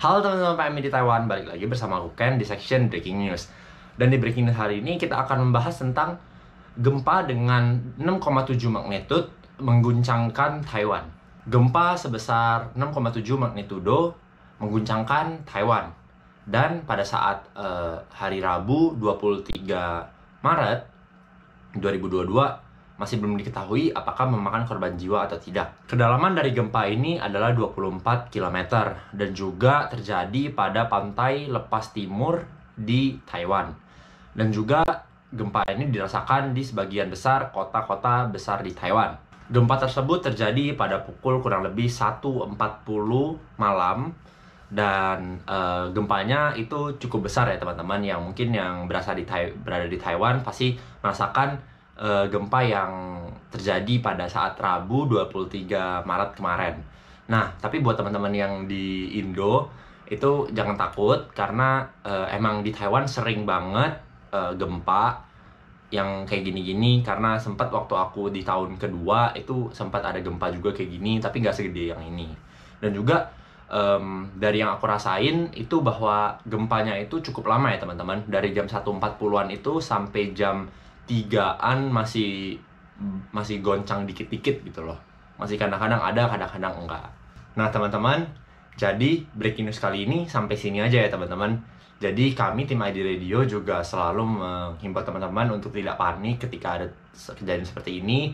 Halo teman-teman PMI di Taiwan, balik lagi bersama aku Ken di section Breaking News. Dan di Breaking News hari ini kita akan membahas tentang gempa dengan 6,7 magnitudo mengguncangkan Taiwan. Gempa sebesar 6,7 magnitudo mengguncangkan Taiwan. Dan pada saat hari Rabu 23 Maret 2022 masih belum diketahui apakah memakan korban jiwa atau tidak. Kedalaman dari gempa ini adalah 24 km dan juga terjadi pada pantai lepas timur di Taiwan. Dan juga gempa ini dirasakan di sebagian besar kota-kota besar di Taiwan. Gempa tersebut terjadi pada pukul kurang lebih 1.40 malam dan gempanya itu cukup besar ya teman-teman, yang mungkin yang berada di Taiwan pasti merasakan gempa yang terjadi pada saat Rabu 23 Maret kemarin. Nah, tapi buat teman-teman yang di Indo itu jangan takut karena emang di Taiwan sering banget gempa yang kayak gini-gini, karena sempat waktu aku di tahun kedua itu sempat ada gempa juga kayak gini, tapi nggak segede yang ini. Dan juga dari yang aku rasain itu bahwa gempanya itu cukup lama ya teman-teman, dari jam 1.40-an itu sampai jam 3-an masih goncang dikit-dikit gitu loh. Masih kadang-kadang ada, kadang-kadang enggak. Nah teman-teman, jadi breaking news kali ini sampai sini aja ya teman-teman. Jadi kami tim ID Radio juga selalu menghimbau teman-teman untuk tidak panik ketika ada kejadian seperti ini.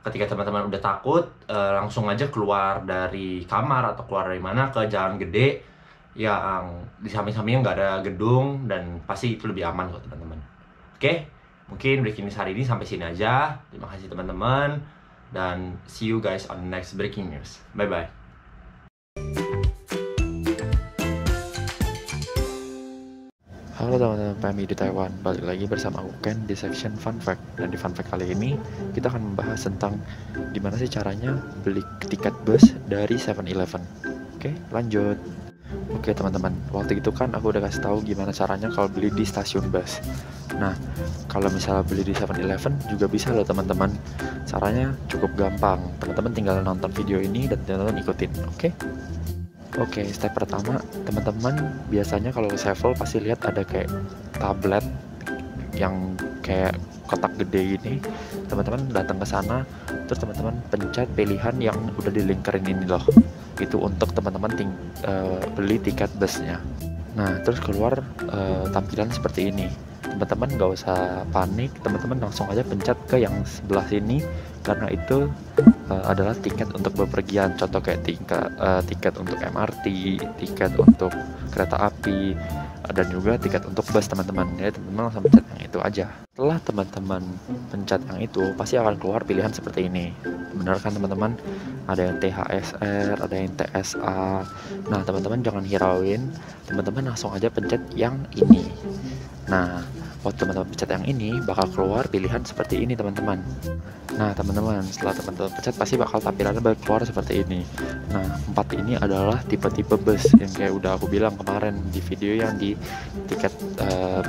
Ketika teman-teman udah takut, langsung aja keluar dari kamar atau keluar dari mana ke jalan gede yang di samping-sampingnya nggak ada gedung, dan pasti itu lebih aman kok teman-teman. Oke? Mungkin breaking news hari ini sampai sini aja. Terima kasih teman-teman, dan see you guys on the next breaking news. Bye-bye. Halo teman-teman PMI di Taiwan, balik lagi bersama aku Ken di section Fun Fact. Dan di Fun Fact kali ini kita akan membahas tentang gimana sih caranya beli tiket bus dari 7-Eleven. Oke, lanjut. Oke teman-teman, waktu itu kan aku udah kasih tahu gimana caranya kalau beli di stasiun bus. Nah, kalau misalnya beli di 7-Eleven juga bisa loh teman-teman. Caranya cukup gampang. Teman-teman tinggal nonton video ini dan teman-teman ikutin, oke? Oke, step pertama, teman-teman biasanya kalau ke Sevel pasti lihat ada kayak tablet yang kayak kotak gede gini. Teman-teman datang ke sana, terus teman-teman pencet pilihan yang udah dilingkarin ini loh. Itu untuk teman-teman beli tiket busnya. Nah, terus keluar tampilan seperti ini. Teman-teman nggak usah panik, teman-teman langsung aja pencet ke yang sebelah sini, karena itu adalah tiket untuk bepergian. Contoh kayak tiket untuk MRT, tiket untuk kereta api, dan juga tiket untuk bus teman-teman. Ya, teman-teman langsung pencet yang itu aja. Setelah teman-teman pencet yang itu, pasti akan keluar pilihan seperti ini. Benar kan teman-teman? Ada yang THSR, ada yang TSA. Nah, teman-teman jangan hirauin, teman-teman langsung aja pencet yang ini. Nah, waktu teman-teman pencet yang ini, bakal keluar pilihan seperti ini teman-teman. Nah teman-teman, setelah teman-teman pencet pasti bakal tampilannya bakal keluar seperti ini. Nah, 4 ini adalah tipe-tipe bus yang kayak udah aku bilang kemarin di video yang di tiket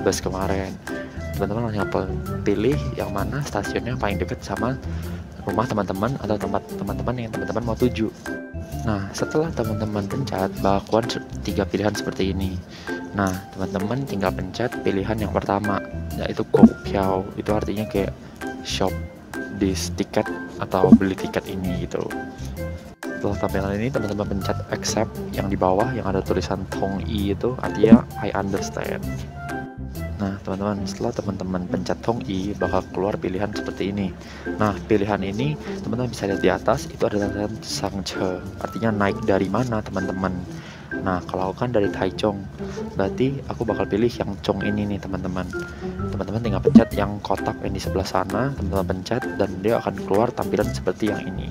bus kemarin. Teman-teman langsung pilih yang mana stasiunnya paling dekat sama rumah teman-teman atau tempat teman-teman yang teman-teman mau tuju. Nah, setelah teman-teman pencet, bakal keluar 3 pilihan seperti ini. Nah, teman-teman tinggal pencet pilihan yang pertama, yaitu Kopiao. Itu artinya kayak shop this tiket atau beli tiket ini gitu. Setelah tampilan ini, teman-teman pencet accept yang di bawah yang ada tulisan Tong-i, itu artinya I understand. Nah teman-teman, setelah teman-teman pencet Tong-i, bakal keluar pilihan seperti ini. Nah, pilihan ini teman-teman bisa lihat di atas, itu adalah Sangche, artinya naik dari mana teman-teman. Nah, kalau aku kan dari Taichung, berarti aku bakal pilih yang Chong ini nih teman-teman. Teman-teman tinggal pencet yang kotak yang di sebelah sana, teman-teman pencet dan dia akan keluar tampilan seperti yang ini.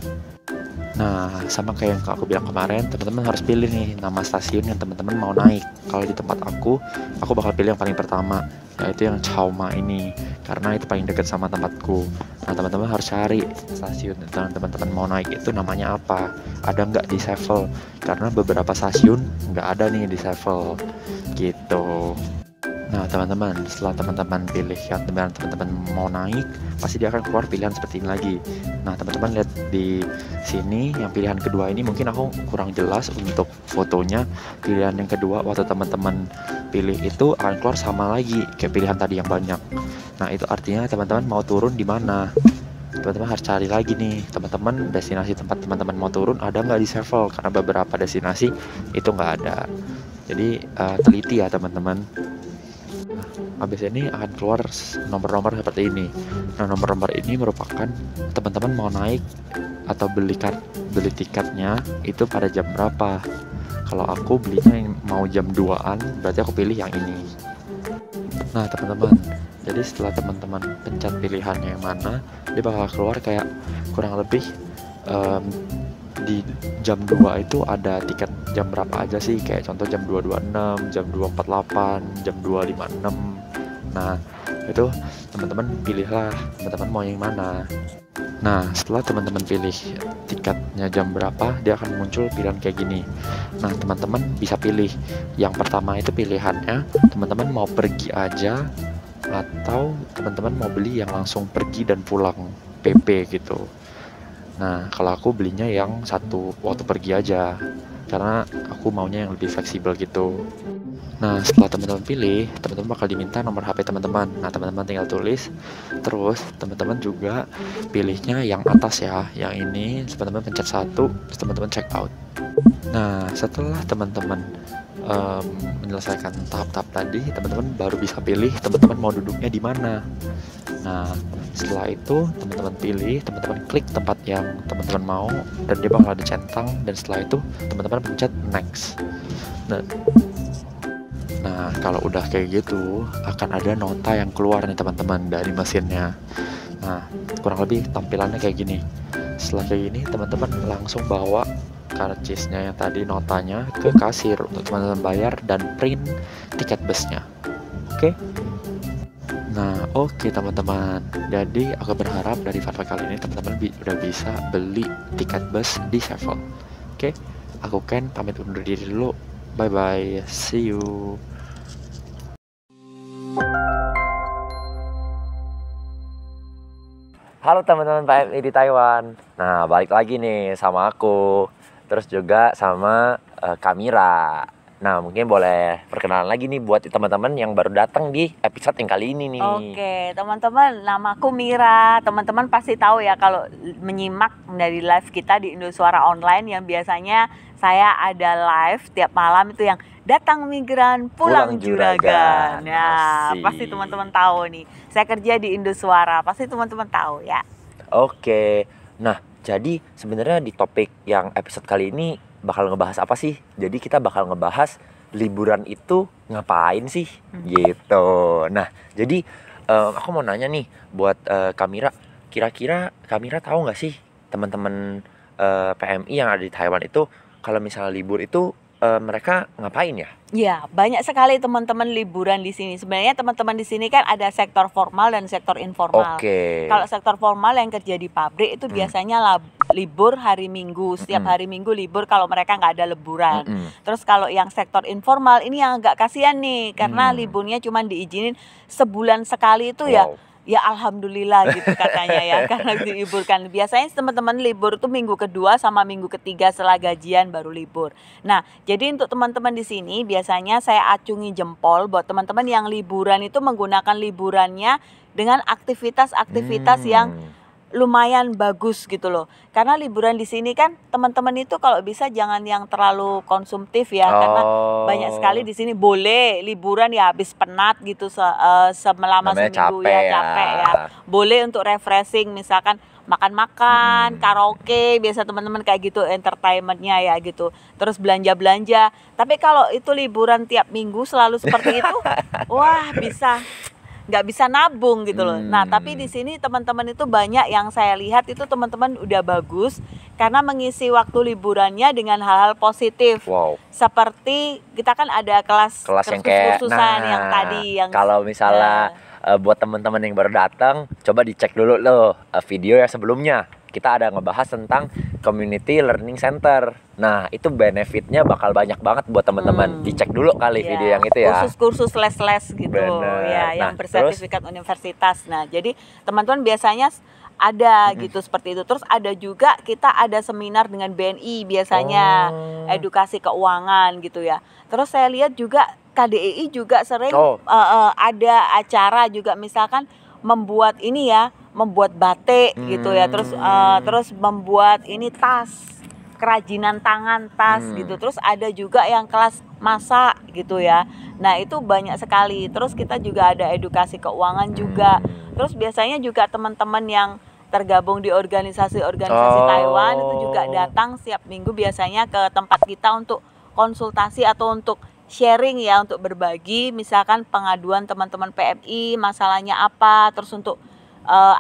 Nah, sama kayak yang aku bilang kemarin, teman-teman harus pilih nih nama stasiun yang teman-teman mau naik. Kalau di tempat aku bakal pilih yang paling pertama, yaitu yang Chaoma ini, karena itu paling dekat sama tempatku. Nah, teman-teman harus cari stasiun yang teman-teman mau naik itu namanya apa, ada nggak di Sevel, karena beberapa stasiun nggak ada nih di Sevel gitu. Nah teman-teman, setelah teman-teman pilih yang teman-teman mau naik, pasti dia akan keluar pilihan seperti ini lagi. Nah teman-teman lihat di sini, yang pilihan kedua ini mungkin aku kurang jelas untuk fotonya. Pilihan yang kedua waktu teman-teman pilih itu akan keluar sama lagi kayak pilihan tadi yang banyak. Nah itu artinya teman-teman mau turun di mana. Teman-teman harus cari lagi nih, teman-teman destinasi tempat teman-teman mau turun ada nggak di Sevel, karena beberapa destinasi itu nggak ada. Jadi teliti ya teman-teman. Habis ini akan keluar nomor-nomor seperti ini. Nah nomor-nomor ini merupakan teman-teman mau naik atau beli tiketnya itu pada jam berapa. Kalau aku belinya mau jam 2-an, berarti aku pilih yang ini. Nah teman-teman, jadi setelah teman-teman pencet pilihannya yang mana, dia bakal keluar kayak kurang lebih di jam 2 itu ada tiket jam berapa aja sih, kayak contoh jam 2.26, jam 2.48, jam 2.56. Nah itu teman-teman pilihlah teman-teman mau yang mana. Nah setelah teman-teman pilih tiketnya jam berapa, dia akan muncul pilihan kayak gini. Nah teman-teman bisa pilih yang pertama itu pilihannya teman-teman mau pergi aja atau teman-teman mau beli yang langsung pergi dan pulang PP gitu. Nah kalau aku belinya yang satu waktu pergi aja karena aku maunya yang lebih fleksibel gitu. Nah setelah teman-teman pilih, teman-teman bakal diminta nomor HP teman-teman. Nah teman-teman tinggal tulis. Terus teman-teman juga pilihnya yang atas ya, yang ini teman-teman pencet 1, terus teman-teman check out. Nah setelah teman-teman menyelesaikan tahap-tahap tadi, teman-teman baru bisa pilih teman-teman mau duduknya di mana. Nah setelah itu teman-teman pilih, teman-teman klik tempat yang teman-teman mau dan dia bakal dicentang, dan setelah itu teman-teman pencet next. Nah kalau udah kayak gitu akan ada nota yang keluar nih teman-teman dari mesinnya. Nah kurang lebih tampilannya kayak gini. Setelah kayak gini teman-teman langsung bawa karcisnya yang tadi notanya ke kasir untuk teman-teman bayar dan print tiket busnya. Oke? Nah oke teman-teman, jadi aku berharap dari Funfact kali ini teman-teman udah bisa beli tiket bus di Sevel. Oke? Aku Ken pamit undur diri dulu. Bye bye, see you. Halo teman-teman PMI di Taiwan. Nah, balik lagi nih sama aku. Terus juga sama Kamira. Nah, mungkin boleh perkenalan lagi nih buat teman-teman yang baru datang di episode yang kali ini nih. Oke, teman-teman, nama aku Mira. Teman-teman pasti tahu ya kalau menyimak dari live kita di Indosuara Online yang biasanya saya ada live tiap malam itu yang datang migran pulang juragan. Ya, Asik. pasti teman-teman tahu nih. Saya kerja di Indosuara, pasti teman-teman tahu ya. Oke. Nah, jadi sebenarnya di topik yang episode kali ini bakal ngebahas apa sih? Jadi kita bakal ngebahas liburan itu ngapain sih? Gitu. Nah, jadi aku mau nanya nih buat Kamira. Kira-kira Kamira tahu nggak sih teman-teman PMI yang ada di Taiwan itu kalau misalnya libur itu mereka ngapain ya? Ya, banyak sekali teman-teman liburan di sini. Sebenarnya teman-teman di sini kan ada sektor formal dan sektor informal. Oke. Kalau sektor formal yang kerja di pabrik itu biasanya libur hari Minggu. Setiap hari Minggu libur kalau mereka nggak ada liburan. Terus kalau yang sektor informal ini yang agak kasihan nih, karena liburnya cuma diizinin sebulan sekali itu ya. Ya alhamdulillah gitu katanya ya, karena diliburkan. Biasanya teman-teman libur tuh minggu kedua sama minggu ketiga setelah gajian baru libur. Nah, jadi untuk teman-teman di sini biasanya saya acungi jempol buat teman-teman yang liburan itu menggunakan liburannya dengan aktivitas-aktivitas yang lumayan bagus gitu loh. Karena liburan di sini kan teman-teman itu kalau bisa jangan yang terlalu konsumtif ya, karena banyak sekali di sini boleh liburan ya habis penat gitu selama seminggu capek ya. Boleh untuk refreshing, misalkan makan-makan, karaoke, biasa teman-teman kayak gitu entertainmentnya ya gitu. Terus belanja-belanja. Tapi kalau itu liburan tiap minggu selalu seperti itu, wah nggak bisa nabung gitu loh. Nah tapi di sini teman-teman itu banyak yang saya lihat itu teman-teman udah bagus karena mengisi waktu liburannya dengan hal-hal positif. Seperti kita kan ada kelas yang kayak yang tadi yang kalau misalnya buat teman-teman yang baru datang, coba dicek dulu loh video yang sebelumnya. kita ada ngebahas tentang Community Learning Center. Nah, itu benefitnya bakal banyak banget buat teman-teman. Dicek dulu kali video yang itu ya. Kursus-kursus les-les gitu. Bener. Ya, yang Nah, bersertifikat universitas. Nah, jadi teman-teman biasanya ada gitu seperti itu. Terus ada juga kita ada seminar dengan BNI biasanya, edukasi keuangan gitu ya. Terus saya lihat juga KDII juga sering ada acara juga, misalkan membuat ini ya, membuat batik gitu ya. Terus membuat ini tas, kerajinan tangan tas gitu. Terus ada juga yang kelas masak gitu ya. Nah, itu banyak sekali. Terus kita juga ada edukasi keuangan juga. Terus biasanya juga teman-teman yang tergabung di organisasi-organisasi Taiwan itu juga datang setiap minggu biasanya ke tempat kita untuk konsultasi atau untuk sharing ya, untuk berbagi misalkan pengaduan teman-teman PMI masalahnya apa, terus untuk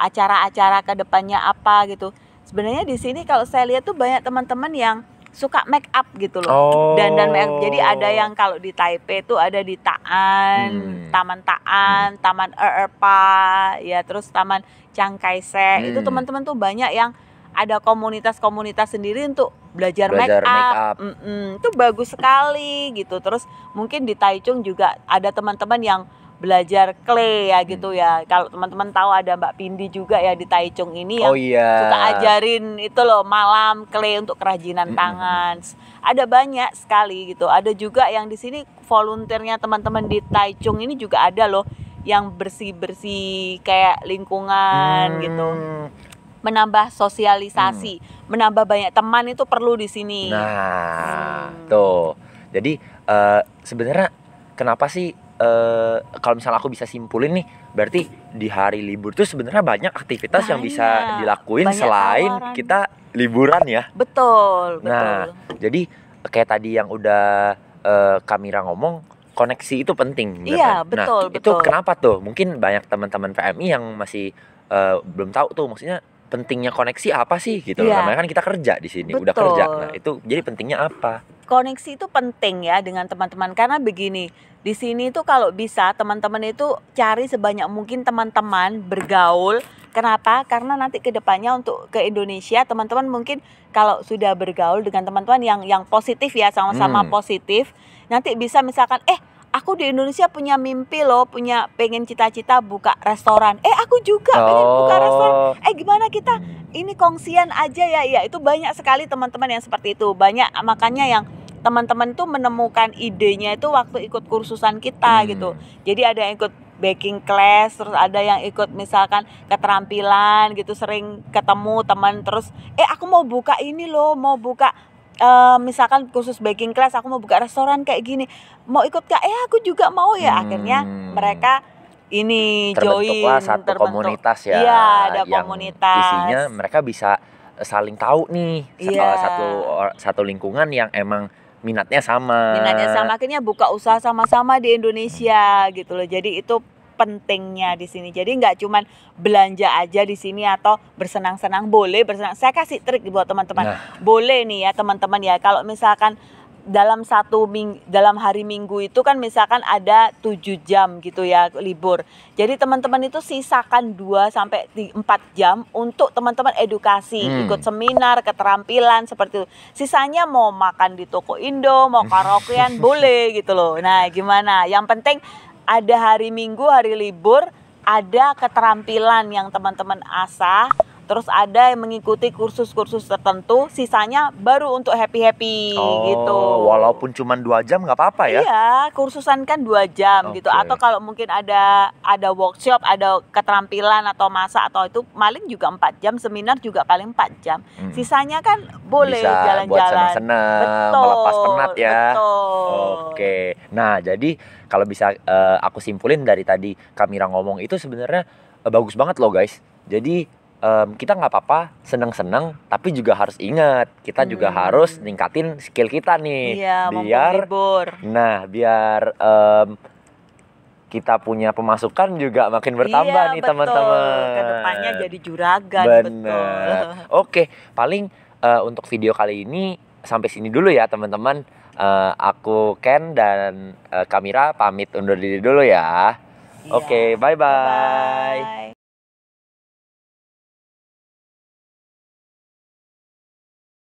acara-acara ke depannya apa gitu. Sebenarnya di sini kalau saya lihat tuh banyak teman-teman yang suka make up gitu loh. Dan make up. Jadi ada yang kalau di Taipei tuh ada di Taan, Taman Taan, Taman Erpa, ya terus Taman Chiang Kai-shek. Itu teman-teman tuh banyak yang ada komunitas-komunitas sendiri untuk belajar make up. Itu bagus sekali gitu. Terus mungkin di Taichung juga ada teman-teman yang belajar clay ya gitu ya. Kalau teman-teman tahu ada Mbak Pindi juga ya di Taichung ini yang suka ajarin itu loh, malam clay untuk kerajinan tangan. Ada banyak sekali gitu. Ada juga yang di sini volunteernya teman-teman di Taichung ini juga ada loh yang bersih-bersih kayak lingkungan gitu. Menambah sosialisasi, menambah banyak teman itu perlu di sini. Nah, tuh. Jadi sebenarnya kenapa sih kalau misalnya aku bisa simpulin nih, berarti di hari libur tuh sebenarnya banyak aktivitas yang bisa dilakuin selain tawaran. Kita liburan ya. Betul. Nah, jadi kayak tadi yang udah Kamira ngomong, koneksi itu penting. Iya, betul. Itu kenapa tuh? Mungkin banyak teman-teman PMI yang masih belum tahu tuh, maksudnya pentingnya koneksi apa sih gitu. Namanya kan kita kerja di sini, udah kerja. Nah, itu jadi pentingnya apa? Koneksi itu penting ya dengan teman-teman, karena begini, di sini tuh kalau bisa teman-teman itu cari sebanyak mungkin teman-teman bergaul. Kenapa? Karena nanti ke depannya untuk ke Indonesia teman-teman mungkin kalau sudah bergaul dengan teman-teman yang positif ya, sama-sama positif, nanti bisa misalkan aku di Indonesia punya mimpi loh, pengen cita-cita buka restoran. Aku juga pengen buka restoran. Gimana kita ini kongsian aja ya. Ya, itu banyak sekali teman-teman yang seperti itu. Banyak, makanya yang teman-teman itu menemukan idenya itu waktu ikut kursusan kita gitu. Jadi ada yang ikut baking class, terus ada yang ikut misalkan keterampilan gitu, sering ketemu teman terus aku mau buka ini loh, mau buka misalkan khusus baking class, aku mau buka restoran kayak gini, mau ikut Kak? Aku juga mau ya. Akhirnya mereka ini terbentuklah satu komunitas ya. Iya, ada yang komunitas. Isinya mereka bisa saling tahu nih, satu lingkungan yang emang minatnya sama. Akhirnya buka usaha sama-sama di Indonesia gitu loh. Jadi itu pentingnya di sini. Jadi nggak cuman belanja aja di sini atau bersenang-senang, boleh bersenang. Saya kasih trik buat teman-teman. Boleh nih ya teman-teman ya. Kalau misalkan dalam dalam hari Minggu itu kan misalkan ada 7 jam gitu ya libur. Jadi teman-teman itu sisakan 2 sampai 4 jam untuk teman-teman edukasi, ikut seminar, keterampilan seperti itu. Sisanya mau makan di toko Indo, mau karaokean boleh gitu loh. Nah, gimana? Yang penting ada hari Minggu, hari libur, ada keterampilan yang teman-teman asah. Terus ada yang mengikuti kursus-kursus tertentu, sisanya baru untuk happy-happy gitu. Walaupun cuma 2 jam nggak apa-apa ya? Iya, kursusan kan 2 jam gitu. Atau kalau mungkin ada workshop, ada keterampilan atau masak atau itu paling juga 4 jam, seminar juga paling 4 jam. Sisanya kan boleh jalan-jalan. Bisa buat seneng-seneng, melepas penat ya. Betul. Oke. Nah, jadi kalau bisa aku simpulin dari tadi Kamira ngomong itu sebenarnya bagus banget loh guys. Jadi kita nggak apa-apa seneng-seneng, tapi juga harus ingat kita juga harus ningkatin skill kita nih. Iya, biar libur. Nah, biar kita punya pemasukan juga makin bertambah nih teman-teman. Kedepannya jadi juragan. Bener. Oke, paling untuk video kali ini sampai sini dulu ya teman-teman. Aku Ken dan Kamira pamit undur diri dulu ya. Oke, bye-bye.